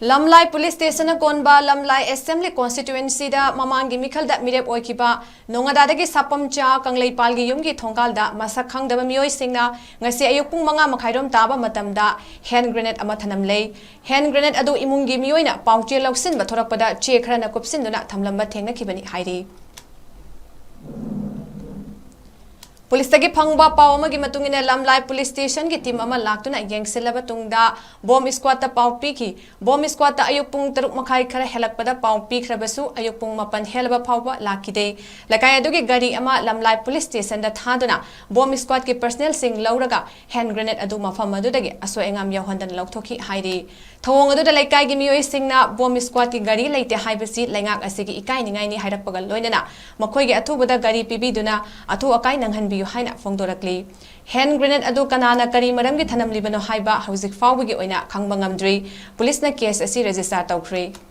Lamlai Police Station Konba Lamlai Assembly Constituency da Mamangi Mikal da Mirep Oikiba Nongadadagi Sapamcha Kanglei Palgi Yumgi Tongalda Masakang da Mioi Singna Ngasi Ayupung Manga Makairom Taba Matamda hand grenade Amatanam lay hand grenade Adu Imungi Mioina Pauchi Loksin Batorapada Chekrana Kupsinduna Tamlamba Tena Kibani Heidi Police tagi phangba paw amagi matungina Lamlai Police Station ki team ama laktuna yengsilaba tungda bomb squad ta paw piki bomb squad ta ayuk pung 3 makhai khara helakpada paw pikhrabasu ayuk pung 8 helaba phawba lakide lakai adugi gari ama Lamlai Police Station da thaduna bomb squad ki personnel sing lauraga hand grenade adu mafam adudagi aso engam yahondan lauthoki hairi thawong adu da laikai gi mioi singna bomb squad ki gari leite haibasi laingak asigi ikai ningai ni hairapagal loinana makhoi gi athubada gari pibiduna athu akai nanghan Haina Fongdorakli. Hand grenade adu kanana kari maramgi thanam libano haiba hausik fawgi oina khangba ngamdri. Police na case asi register tawkhri.